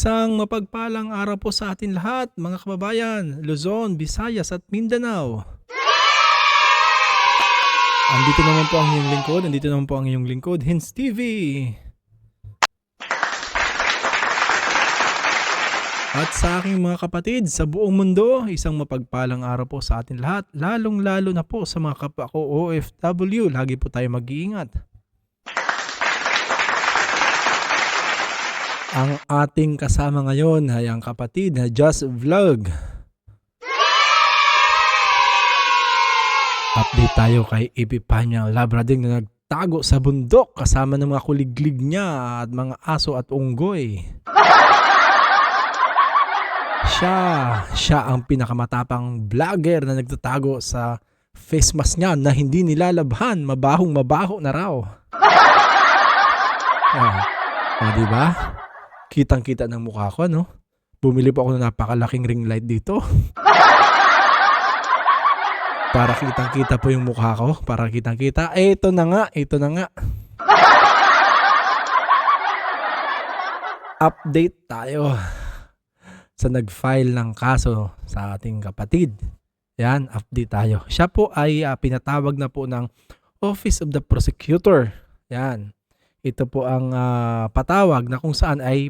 Isang mapagpalang araw po sa atin lahat, mga kababayan, Luzon, Visayas at Mindanao. Andito naman po ang iyong lingkod, Hints TV. At sa aking mga kapatid sa buong mundo, isang mapagpalang araw po sa atin lahat, lalong-lalo na po sa mga kapwa ko OFW, lagi po tayo mag-iingat. Ang ating kasama ngayon ay ang kapatid na Just Vlog. Update tayo kay Epipanyo Labrading na nagtago sa bundok kasama ng mga kuliglig niya at mga aso at unggoy. Siya ang pinakamatapang vlogger na nagtatago sa face mask niya na hindi nilalabhan, mabahong-mabaho na raw. Diba? Kitang-kita ng mukha ko, no? Bumili po ako ng napakalaking ring light dito. Para kitang-kita po yung mukha ko. Para kitang-kita. Ito na nga. Update tayo sa nag-file ng kaso sa ating kapatid. Yan, update tayo. Siya po ay pinatawag na po ng Office of the Prosecutor. Yan. Ito po ang patawag na kung saan ay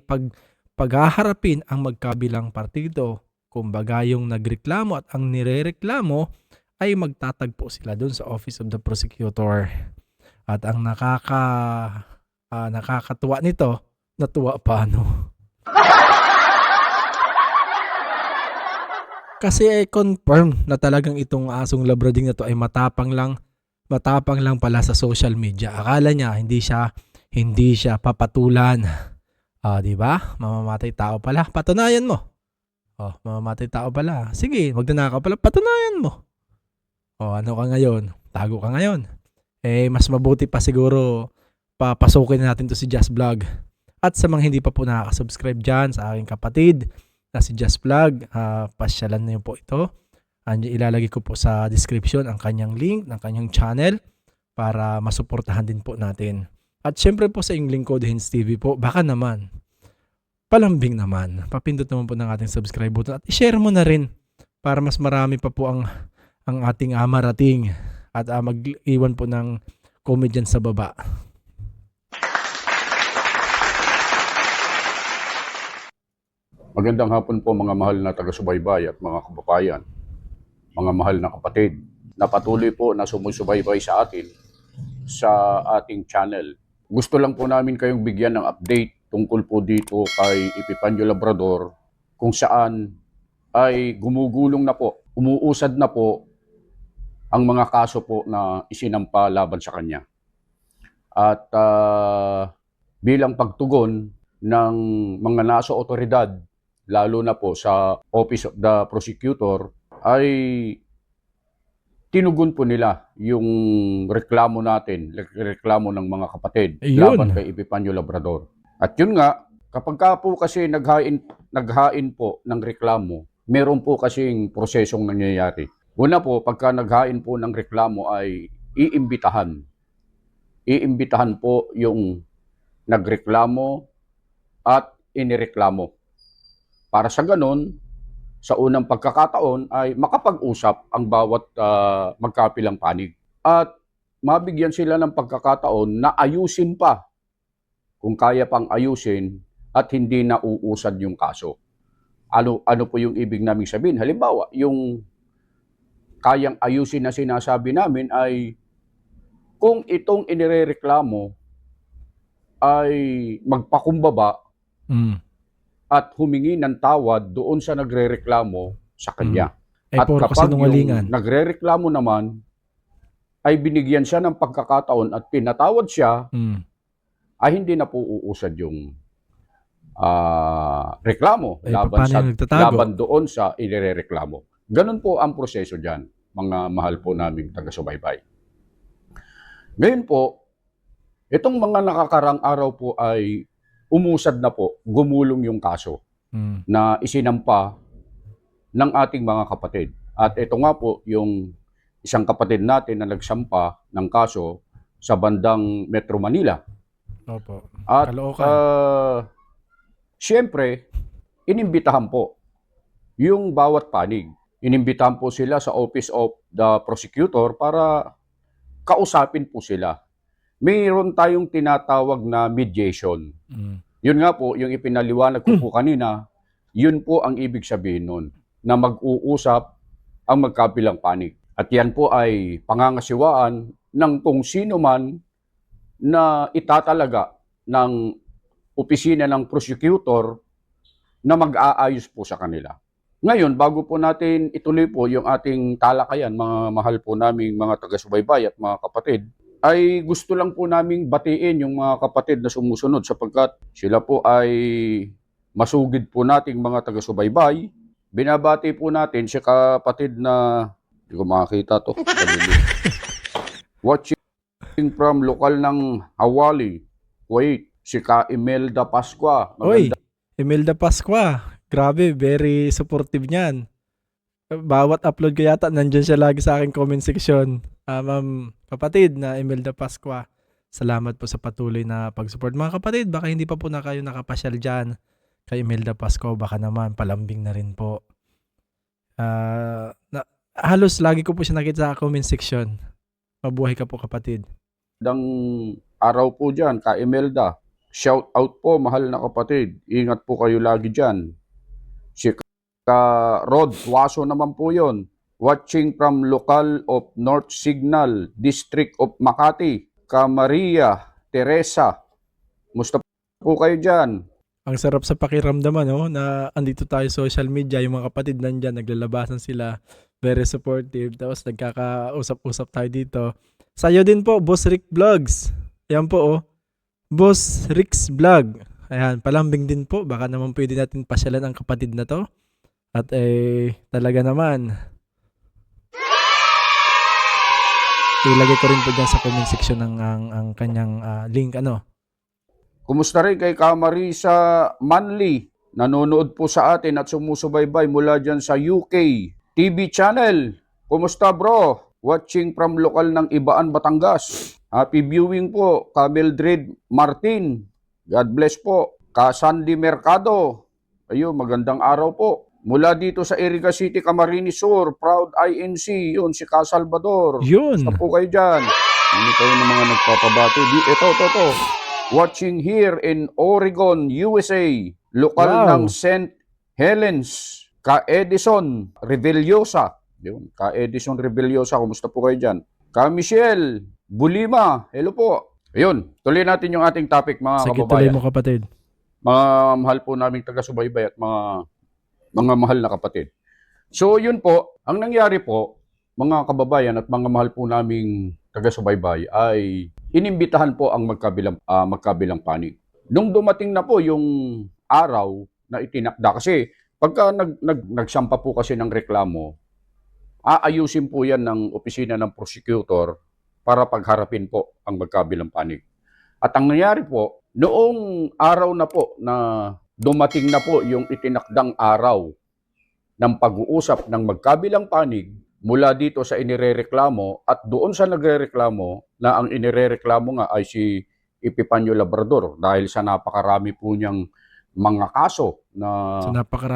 paghaharapin ang magkabilang partido. Kumbaga yung nagreklamo at ang nirereklamo ay magtatagpo sila dun sa Office of the Prosecutor. At ang nakakatuwa nito, natuwa pa Kasi ay confirm na talagang itong asong Labrading na to ay matapang lang pala sa social media. Akala niya hindi siya papatulan. Di ba? Mamamatay tao pala. Patunayan mo. Mamamatay tao pala. Sige, magnanakaw pala. Patunayan mo. Ano ka ngayon? Tago ka ngayon. Mas mabuti pa siguro papasukin natin to si Just Vlog. At sa mga hindi pa po nakaka-subscribe dyan sa aking kapatid na si Just Vlog, pasyalan na yun po ito. Ilalagay ko po sa description ang kanyang link ng kanyang channel para masuportahan din po natin. At syempre po sa inyong lingkod, Hints TV po, baka naman, palambing naman, papindot naman po ng ating subscribe button at i-share mo na rin para mas marami pa po ang ating marating at mag-iwan po ng comment dyan sa baba. Magandang hapon po mga mahal na taga-subaybay at mga kababayan, mga mahal na kapatid na patuloy po na sumusubaybay sa atin sa ating channel. Gusto lang po namin kayong bigyan ng update tungkol po dito kay Epipanyo Labrador kung saan ay gumugulong na po, umuusad na po ang mga kaso po na isinampa laban sa kanya. At bilang pagtugon ng mga nasa otoridad, lalo na po sa Office of the Prosecutor, ay tinugon po nila yung reklamo natin, reklamo ng mga kapatid laban kay Epipanyo Labrador. At yun nga, kapag ka po kasi naghain po ng reklamo, meron po kasing prosesong nangyayari. Una po, pagka naghain po ng reklamo ay iimbitahan. Iimbitahan po yung nagreklamo at inireklamo. Para sa ganun, sa unang pagkakataon ay makapag-usap ang bawat magkapilang panig. At mabigyan sila ng pagkakataon na ayusin pa kung kaya pang ayusin at hindi na uusad yung kaso. Ano po yung ibig naming sabihin? Halimbawa, yung kayang ayusin na sinasabi namin ay kung itong inirereklamo ay magpakumbaba at humingi ng tawad doon sa nagrereklamo sa kanya. At kapag yung nagrereklamo naman ay binigyan siya ng pagkakataon at pinatawad siya, ay hindi na po uusad yung reklamo laban doon sa inirereklamo. Ganun po ang proseso dyan, mga mahal po naming taga-subaybay. Ngayon po, itong mga nakakarang araw po ay umusad na po, gumulong yung kaso na isinampa ng ating mga kapatid. At ito nga po yung isang kapatid natin na nagsampa ng kaso sa bandang Metro Manila. Opo. At Siyempre, inimbitahan po yung bawat panig. Inimbitahan po sila sa Office of the Prosecutor para kausapin po sila. Mayroon tayong tinatawag na mediation. Yun nga po, yung ipinaliwanag ko po kanina, yun po ang ibig sabihin nun, na mag-uusap ang magkabilang panig. At yan po ay pangangasiwaan ng kung sino man na itatalaga ng opisina ng prosecutor na mag-aayos po sa kanila. Ngayon, bago po natin ituloy po yung ating talakayan, mga mahal po naming mga taga-subaybay at mga kapatid, ay gusto lang po naming batiin yung mga kapatid na sumusunod sapagkat sila po ay masugid po nating mga taga-subaybay. Binabati po natin si kapatid na, hindi ko makakita to, watching from lokal ng Hawali, Kuwait, si Ka Imelda Pascua. Oy, Imelda Pascua. Grabe, very supportive niyan. Bawat upload ko yata, nandyan siya lagi sa aking comment section. Ma'am, kapatid na Imelda Pascua, salamat po sa patuloy na pag-support. Mga kapatid, baka hindi pa po na kayo nakapasyal dyan kay Imelda Pascua, baka naman palambing na rin po. Halos lagi ko po siya nakita sa comment section. Mabuhay ka po, kapatid. Dang araw po dyan, Ka Imelda. Shout out po, mahal na kapatid. Ingat po kayo lagi dyan. Si Ka Rod Waso naman po yon. Watching from local of North Signal, District of Makati. Ka Maria Teresa. Musta po kayo dyan? Ang sarap sa pakiramdaman, no? Na andito tayo social media, yung mga kapatid nandyan, naglalabasan sila, very supportive, tapos nagkakausap-usap tayo dito. Sa'yo din po, Boss Rick Vlogs. Yan po, oh. Boss Rick's Vlog. Ayan, palambing din po. Baka naman pwede natin pasyalan ang kapatid na to. At talaga naman, ilagay ko rin po dyan sa comment section ang kanyang link, ano. Kumusta rin kay Ka Marisa Manley? Nanonood po sa atin at sumusubaybay mula dyan sa UK TV channel. Kumusta bro? Watching from lokal ng Ibaan, Batangas. Happy viewing po, Ka Mildred Martin. God bless po. Ka Sandy Mercado. Ayun, magandang araw po. Mula dito sa Iriga City, Camarines Sur, Proud INC. Yun, si Ka Salvador. Yun. Basta po kayo dyan. Hindi kayo ng mga nagpapabati. Ito. Watching here in Oregon, USA. Lokal ng St. Helens. Ka Edison Reveliosa. Yun, Ka Edison Reveliosa. Kumusta po kayo dyan? Ka Michelle Bulima. Hello po. Ayun, tuloy natin yung ating topic, mga Sige, kababayan. tuloy mo, kapatid. Mga mahal po naming taga-subaybay at mga mahal na kapatid. So yun po, ang nangyari po, mga kababayan at mga mahal po naming taga-subaybay ay inimbitahan po ang magkabilang panig. Nung dumating na po yung araw na itinakda, kasi pagka nagsampa po kasi ng reklamo, aayusin po yan ng opisina ng prosecutor para pagharapin po ang magkabilang panig. At ang nangyari po, noong araw na po na dumating na po yung itinakdang araw ng pag-uusap ng magkabilang panig mula dito sa inirereklamo at doon sa nagrereklamo na ang inirereklamo nga ay si Epifanio Labrador dahil sa napakarami po niyang mga kaso na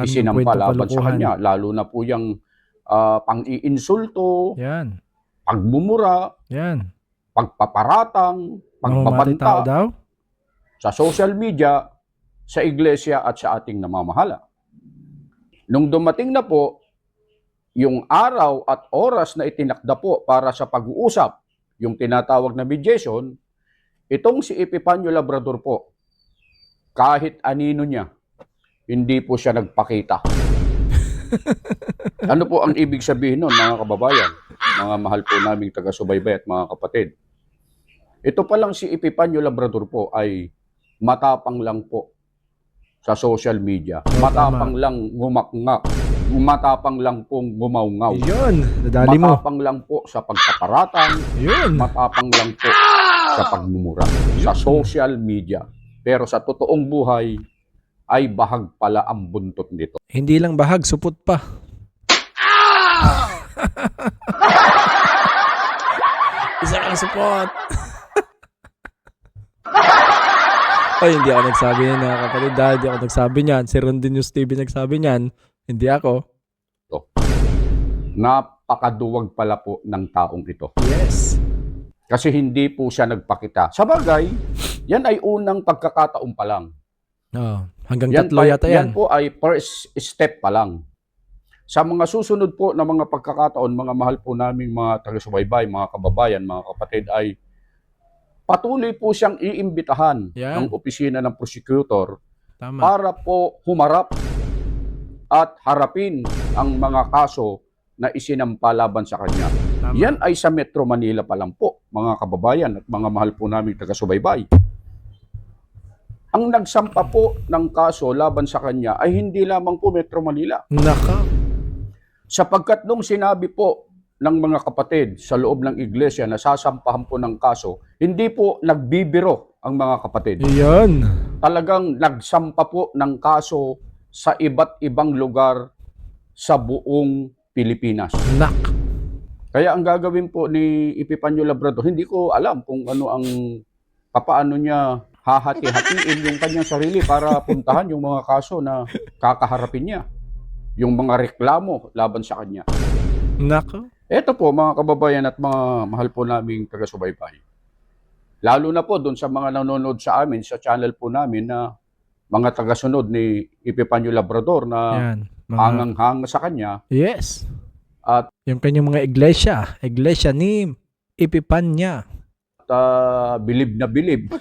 isinampa laban sa kanya, lalo na po yung pang-iinsulto, yan, pagmumura, yan, pagpaparatang, pagbabanta daw sa social media, sa iglesia at sa ating namamahala. Nung dumating na po yung araw at oras na itinakda po para sa pag-uusap, yung tinatawag na mediation, itong si Epifanio Labrador po, kahit anino niya, hindi po siya nagpakita. Ano po ang ibig sabihin nun, mga kababayan, mga mahal po naming taga-subaybay at mga kapatid? Ito pa lang si Epifanio Labrador po ay matapang lang po sa social media. Matapang lang ngumakngak. Matapang lang pong gumawngaw. Yun, nadali mo. Matapang lang po sa pagpaparatang. Yun. Matapang lang po sa pagmumura. Sa social media. Pero sa totoong buhay, ay bahag pala ang buntot nito. Hindi lang bahag, supot pa. Isa kang supot. Ay, hindi ako nagsabi niyan mga kapatid. Hindi ako nagsabi niyan. Si Rondin News TV nagsabi niyan. Hindi ako. Napakaduwag pala po ng taong ito. Yes. Kasi hindi po siya nagpakita. Sa bagay, yan ay unang pagkakataon pa lang. Hanggang tatlo yata yan. Yan po ay first step pa lang. Sa mga susunod po na mga pagkakataon, mga mahal po naming mga taga-subaybay, mga kababayan, mga kapatid, ay patuloy po siyang iimbitahan ng opisina ng prosecutor para po humarap at harapin ang mga kaso na isinampa laban sa kanya. Tama. Yan ay sa Metro Manila pa lang po, mga kababayan at mga mahal po naming taga-subaybay. Ang nagsampa po ng kaso laban sa kanya ay hindi lamang po Metro Manila. Naka. Sapagkat nung sinabi po ng mga kapatid sa loob ng iglesia na sasampahan po ng kaso, hindi po nagbibiro ang mga kapatid. Iyon. Talagang nagsampa po ng kaso sa iba't ibang lugar sa buong Pilipinas. Nak. Kaya ang gagawin po ni Epifanio Labrador, hindi ko alam kung ano ang papaano niya hahati-hatiin yung kanyang sarili para puntahan yung mga kaso na kakaharapin niya. Yung mga reklamo laban sa kanya. Nako. Ito po mga kababayan at mga mahal po naming taga-subaybay. Lalo na po doon sa mga nanonood sa amin, sa channel po namin na mga taga-sunod ni Epifanio Labrador na hangang-hanga sa kanya. Yes. At yung kanyang mga iglesia ni Epipanya. Bilib na bilib.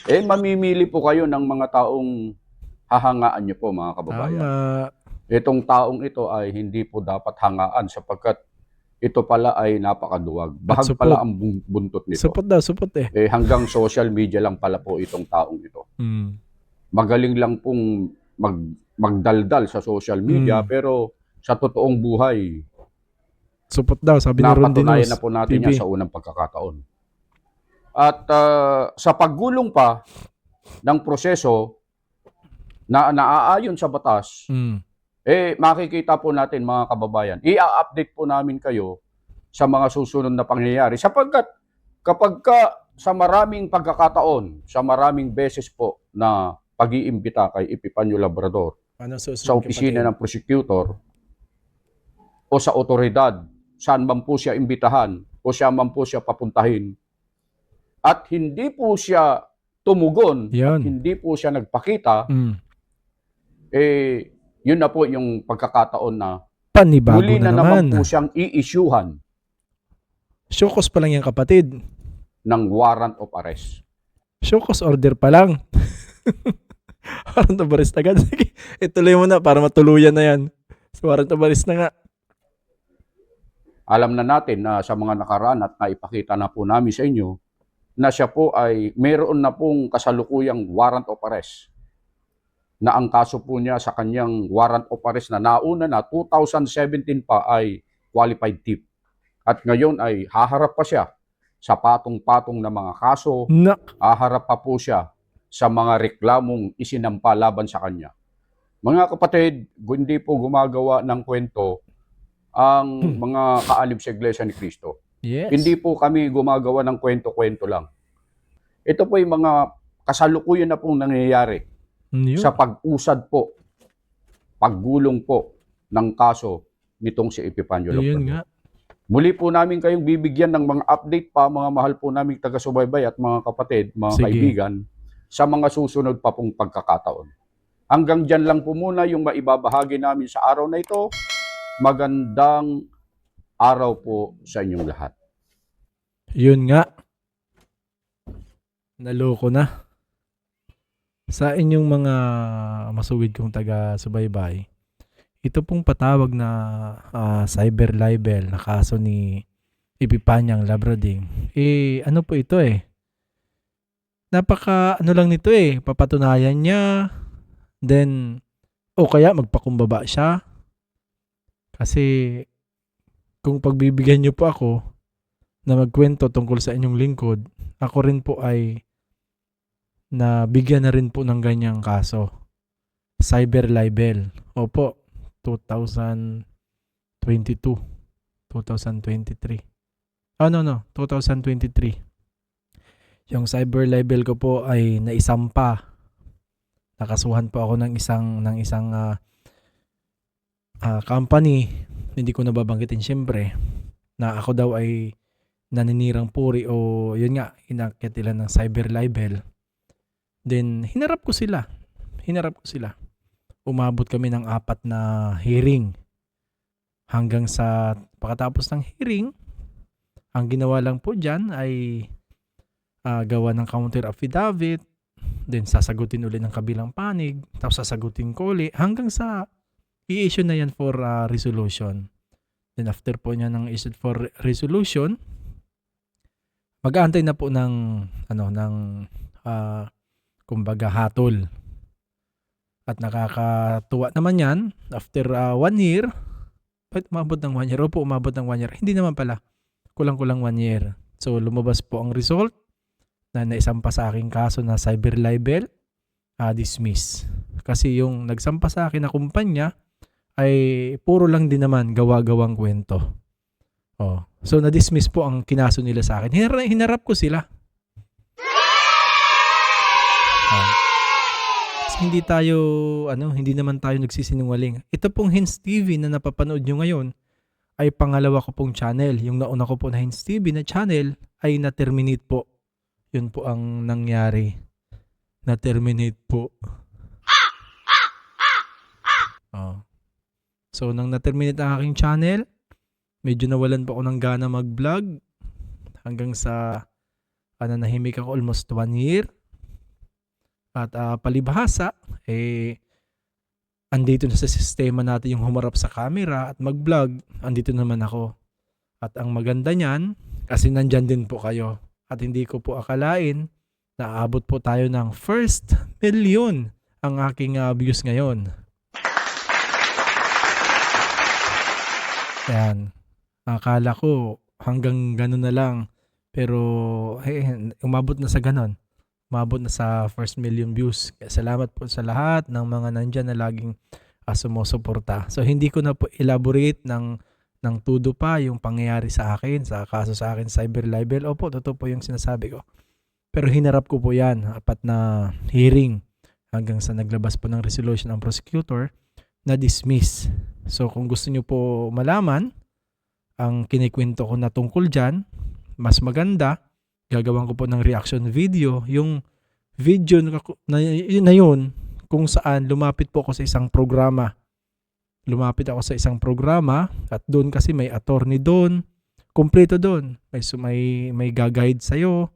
Mamimili po kayo ng mga taong hahangaan niyo po mga kababayan. Itong taong ito ay hindi po dapat hangaan sapagkat ito pala ay napakaduwag. Bahag pala ang buntot nito. Supot eh. Hanggang social media lang pala po itong taong ito. Magaling lang pong magdaldal sa social media pero sa totoong buhay, supot daw, sabi ni Rondin News. Napatunayan na po natin yan sa unang pagkakataon. At sa paggulong pa ng proseso na naaayon sa batas, makikita po natin mga kababayan, i-update po namin kayo sa mga susunod na pangyayari. Sapagkat kapag sa maraming pagkakataon, sa maraming beses po na pag-iimbita kay Epifanio Labrador sa opisina ng prosecutor o sa otoridad, saan man po siya imbitahan o siya man po siya papuntahin, at hindi po siya tumugon, at hindi po siya nagpakita, yun na po yung pagkakataon na panibago muli na naman po siyang i-issuehan Showcause pa lang yan kapatid. ng warrant of arrest. Showcause order pa lang. Warrant of arrest agad. Sige, ituloy mo na para matuluyan na yan. Warrant of arrest na nga. Alam na natin na sa mga nakaraan at naipakita na po namin sa inyo na siya po ay mayroon na pong kasalukuyang warrant of arrest na ang kaso po niya sa kanyang warrant of arrest na nauna na 2017 pa ay qualified thief. At ngayon ay haharap pa siya sa patong-patong na mga kaso, haharap pa po siya sa mga reklamong isinampa laban sa kanya. Mga kapatid, hindi po gumagawa ng kwento ang mga kaalib sa Iglesia ni Cristo. Yes. Hindi po kami gumagawa ng kwento-kwento lang. Ito po yung mga kasalukuyan na pong nangyayari sa pag-usad po, paggulong po ng kaso nitong si Epifanio Labrador. Muli po namin kayong bibigyan ng mga update pa, mga mahal po naming taga-subaybay at mga kapatid, mga kaibigan, sa mga susunod pa pong pagkakataon. Hanggang dyan lang po muna yung maibabahagi namin sa araw na ito. Magandang araw po sa inyong lahat. Yun nga. Naloko na. Sa inyong mga masugid kong taga-subaybay, ito pong patawag na cyber libel na kaso ni Epipanyang Labrading. Ano po ito napaka ano lang nito papatunayan niya, then o kaya magpakumbaba siya. Kasi kung pagbibigyan niyo po ako na magkwento tungkol sa inyong lingkod, ako rin po ay nabigyan na rin po ng ganyang kaso. Cyber libel. Opo, 2022, 2023. 2023. Yung cyber libel ko po ay naisampa. Nakasuhan po ako ng isang company, hindi ko nababanggitin siyempre, na ako daw ay naninirang puri o yun nga, inakyat nila ng cyber libel. Then, hinarap ko sila. Umabot kami ng 4 na hearing. Hanggang sa pagkatapos ng hearing, ang ginawa lang po dyan ay gawa ng counter affidavit, then sasagutin ulit ng kabilang panig, tapos sasagutin ko ulit, hanggang sa i-issue na yan for resolution. Then after po niya ng issued for resolution, mag-aantay na po ng kumbaga hatol. At nakakatuwa naman yan, after 1 year, umabot ng 1 year, umabot ng 1 year, hindi naman pala, kulang-kulang 1 year. So lumabas po ang result na naisampa sa aking kaso na cyber libel, dismiss. Kasi yung nagsampa sa akin na kumpanya ay puro lang din naman gawa-gawang kwento. So na-dismiss po ang kinaso nila sa akin. Hinarap ko sila. Hindi naman tayo nagsisinungaling. Ito pong Hints TV na napapanood nyo ngayon ay pangalawa ko pong channel. Yung nauna ko po na Hints TV na channel ay na-terminate po. Yun po ang nangyari. Na-terminate po. So, nang na-terminate ang aking channel, medyo nawalan pa ako ng gana mag-vlog. Hanggang sa nahimik ako almost 1 year. At palibhasa, andito na sa sistema natin yung humarap sa camera at mag-vlog. Andito naman ako. At ang maganda niyan, kasi nandyan din po kayo. At hindi ko po akalain na aabot po tayo ng 1 million ang aking views ngayon. Yan. Akala ko hanggang ganun na lang. Pero umabot na sa ganun. Umabot na sa 1 million views. Kaya salamat po sa lahat ng mga nandyan na laging sumusuporta. So hindi ko na po elaborate ng tudo pa yung pangyayari sa akin, sa kaso sa akin, cyber libel. Opo, totoo po yung sinasabi ko. Pero hinarap ko po yan, 4 na hearing hanggang sa naglabas po ng resolution ng prosecutor na dismiss. So kung gusto nyo po malaman ang kinikwento ko na tungkol dyan, mas maganda, gagawin ko po ng reaction video. Yung video na yun, kung saan lumapit po ako sa isang programa. Lumapit ako sa isang programa at doon kasi may attorney doon. Kompleto doon. May gag-guide sa'yo.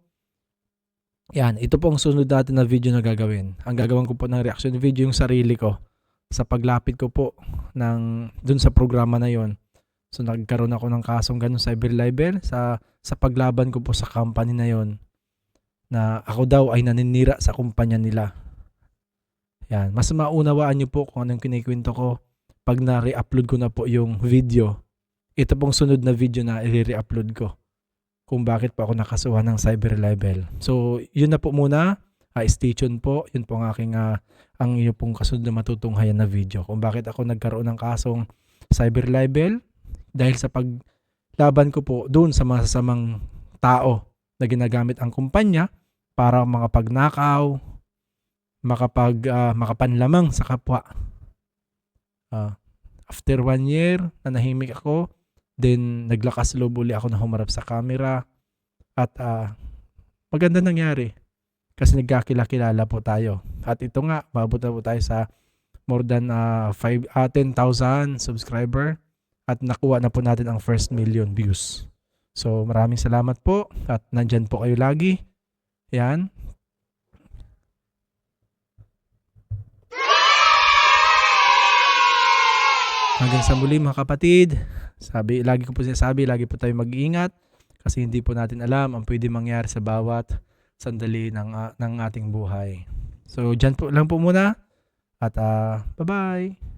Yan, ito po ang sunod natin na video na gagawin. Ang gagawin ko po ng reaction video yung sarili ko. Sa paglapit ko po doon sa programa na yon. So nagkaroon ako ng kasong ganun cyber libel sa paglaban ko po sa company na yon. Na ako daw ay naninira sa kumpanya nila. Yan, mas maunawaan nyo po kung anong kinikwento ko pag na-re-upload ko na po yung video. Ito pong sunod na video na i-re-upload ko kung bakit po ako nakasuhan ng cyber libel. So, yun na po muna. Stay tuned po. Yun po ang aking ang iyo pong kasunod na matutunghayan na video. Kung bakit ako nagkaroon ng kasong cyber libel dahil sa paglaban ko po doon sa masasamang tao na ginagamit ang kumpanya para makapagnakaw, makapanlamang sa kapwa. After 1 year na nahimik ako, then naglakas loob uli ako na humarap sa camera at maganda nangyari kasi nagkakilala po tayo. At ito nga, mabot na po tayo sa more than 10,000 subscriber at nakuha na po natin ang 1 million views. So maraming salamat po at nandyan po kayo lagi. Yan. Hanggang sa muli mga kapatid, lagi ko po sinasabi, lagi po tayo mag-iingat kasi hindi po natin alam ang pwede mangyari sa bawat sandali ng ating buhay. So, dyan po lang po muna at bye-bye!